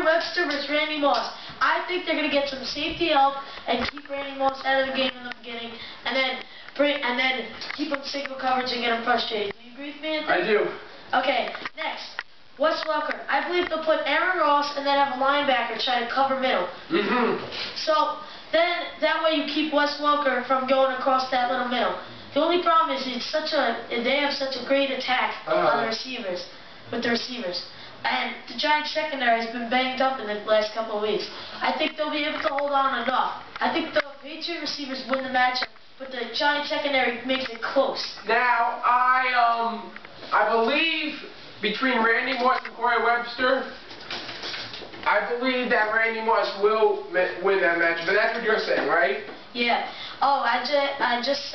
Webster versus Randy Moss. I think they're going to get some safety help and keep Randy Moss out of the game in the beginning, and then keep him single coverage and get him frustrated. Do you agree with me, Anthony? I do. Okay, next. Wes Welker. I believe they'll put Aaron Ross and then have a linebacker try to cover middle. So then that way you keep Wes Welker from going across that little middle. The only problem is they have such a great attack on the receivers, with the receivers. And the Giants secondary has been banged up in the last couple of weeks. I think they'll be able to hold on enough. I think the Patriot receivers win the matchup, but the Giants secondary makes it close. Now, I believe between Randy Moss and Corey Webster, I believe that Randy Moss will win that match. But that's what you're saying, right? Yeah. Oh, I just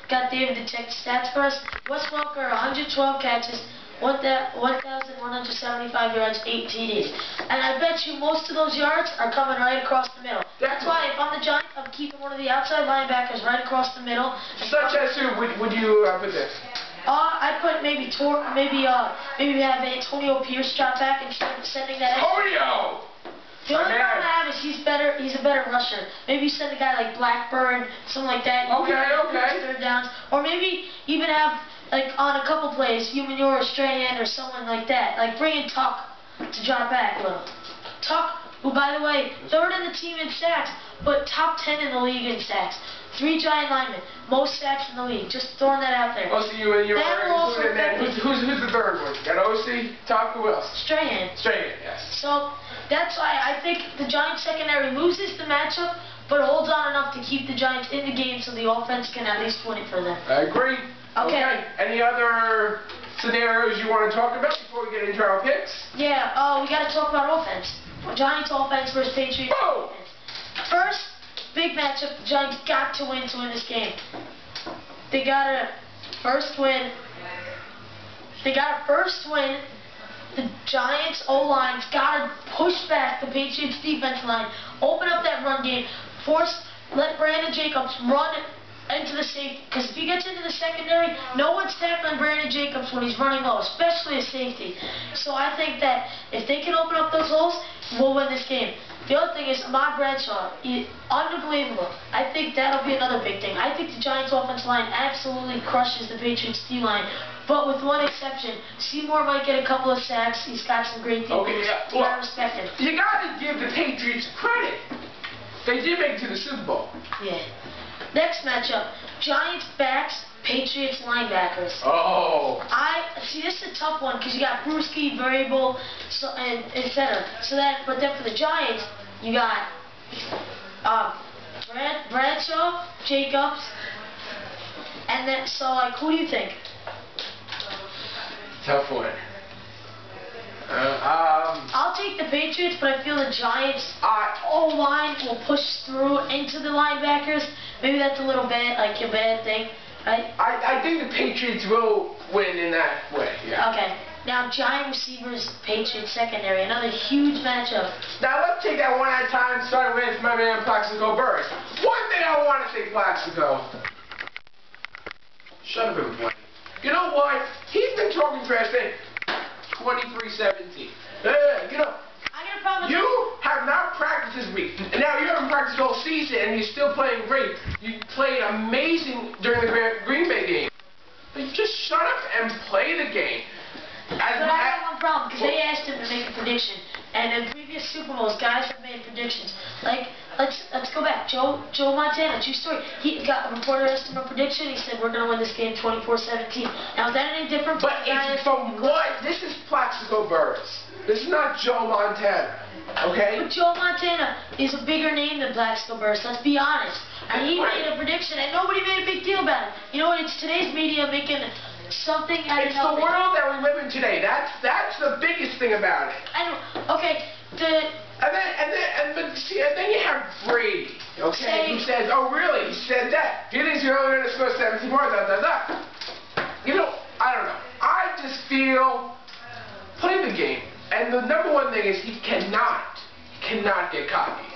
got David to check the stats for us. Wes Welker, 112 catches, 1,175 yards, 8 TDs. And I bet you most of those yards are coming right across the middle. That's why if I'm the Giants, I'm keeping one of the outside linebackers right across the middle. Such as who would you put there? I put maybe we have Antonio Pierce drop back instead of sending that. Antonio! The only problem I have is he's a better rusher. Maybe you send a guy like Blackburn, something like that. Okay. Third downs, or maybe even have like on a couple plays, Humanure or Strahan or someone like that. Like bring in Tuck to drop back a little. Tuck, who by the way, third in the team in sacks, but top 10 in the league in sacks. 3 Giant linemen, most sacks in the league. Just throwing that out there. Oh, so you're including that. Who's the third one? Got OC, Tuck, who else? Strahan. Strahan, yes. So that's why I think the Giants secondary loses the matchup, but holds on enough to keep the Giants in the game so the offense can at least win it for them. I agree. Okay. Any other scenarios you want to talk about before we get into our picks? Yeah. We got to talk about offense. Giants offense versus Patriots offense. First big matchup, the Giants got to win this game. They got a first win. The Giants O-line's got to push back the Patriots defense line, open up that run game, let Brandon Jacobs run into the safety. Because if he gets into the secondary, no one's tackling Brandon Jacobs when he's running low, especially a safety. So I think that if they can open up those holes, we'll win this game. The other thing is Ahmad Bradshaw, unbelievable. I think that'll be another big thing. I think the Giants' offensive line absolutely crushes the Patriots' D-line, but with one exception. Seymour might get a couple of sacks. He's got some great defense. Okay, yeah. You gotta respect him. You gotta give the Patriots credit. They did make it to the Super Bowl. Yeah. Next matchup, Giants backs, Patriots linebackers. Oh. See, this is a tough one because you got Brewski, Variable, and etc. But then for the Giants, you got Bradshaw, Jacobs, and then who do you think? Tough one. I'll take the Patriots, but I feel the Giants O-line will push through into the linebackers. Maybe that's a little bad, like a bad thing, right? I think the Patriots will win in that way, yeah. Okay. Now, Giant receivers, Patriots secondary, another huge matchup. Now, let's take that one at a time, starting with my man Plaxico Burress. One thing I want to say, Plaxico. Shut up and play. You know what? He's been talking trash thing. 23-17. You know, you have not practiced this week. And now you haven't practiced all season and you're still playing great. You played amazing during the Green Bay game. But you just shut up and play the game. But I have one problem, because they asked him to make a prediction. And in previous Super Bowls, guys have made predictions. Like, let's go back. Joe Montana, true story. A reporter asked him a prediction. He said, we're going to win this game 24-17. Now, is that any different? But it's from what? This is Plaxico Burress. This is not Joe Montana. Okay? But Joe Montana is a bigger name than Plaxico Burress. Let's be honest. And he made a prediction, and nobody made a big deal about it. You know what? It's today's media making something out of nothing. It's the world that we live in today. That's the biggest thing about it. I know. Okay. And then you have Brady, okay, who says, oh really, he said that. He thinks you're only going to score 17 more, You know, I don't know. I just feel, play the game. And the number one thing is he cannot get cocky.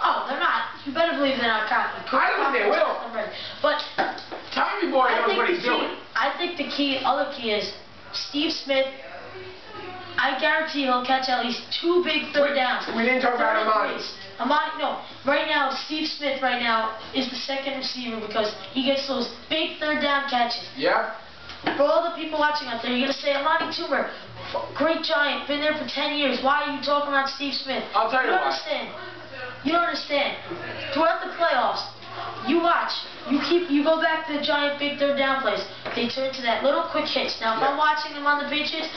Oh, they're not. You better believe they're not cocky. I don't think they will. But Tommy Boy knows what he's doing. I think the other key is Steve Smith. I guarantee he'll catch at least 2 big third downs. We didn't talk about Amani. No. Right now, Steve Smith right now is the second receiver because he gets those big third down catches. Yeah. For all the people watching out there, you're going to say, Amani Toomer, great Giant, been there for 10 years. Why are you talking about Steve Smith? I'll tell you why. Understand. You don't understand. Throughout the playoffs, you watch. You go back to the Giant big third down plays. They turn to that little quick hitch. Now, if I'm watching them on the Patriots,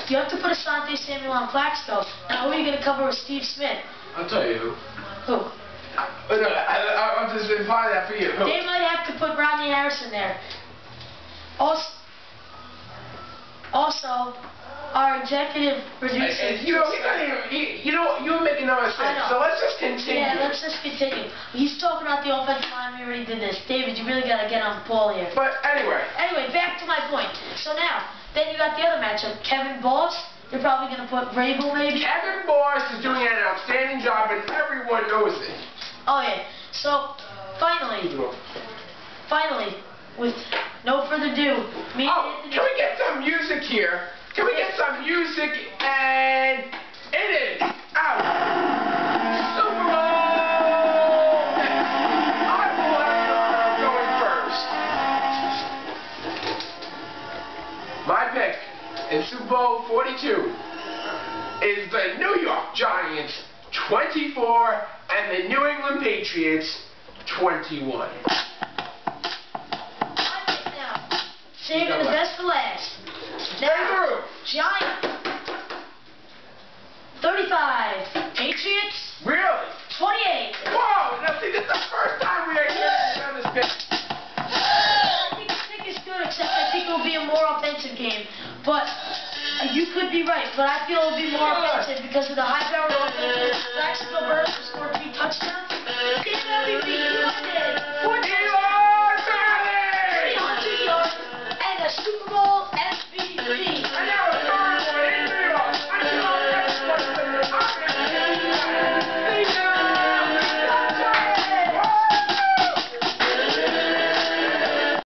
you have to put Asante Samuel on Plaxico. Now, who are you going to cover with Steve Smith? I'll tell you who. Who? I'm just implying that for you. Who? They might have to put Rodney Harrison there. Also, our executive producer. You were making no sense. So let's just continue. Yeah, let's just continue. He's talking about the offensive line. We already did this. David, you really got to get on the ball here. But anyway. Anyway, back to my point. So now, then you got the other matchup. Kevin Boss. You're probably going to put Vrabel maybe. Kevin Boss is doing an outstanding job, and everyone knows it. Oh yeah. So finally, with no further ado, can we get some music here? Can we get some music? And it is out. Super Bowl. I will have going first. My pick in Super Bowl 42 is the New York Giants 24 and the New England Patriots 21. Saving the best for last. Now, Giants 35, Patriots really 28. Whoa! Now see, this is the first time we are hearing on this pick. I think this pick is good, except I think it will be a more offensive game. But you could be right, but I feel it will be more offensive because of the high-powered offense. Jacksonville Birds scored 3 touchdowns. It's MVP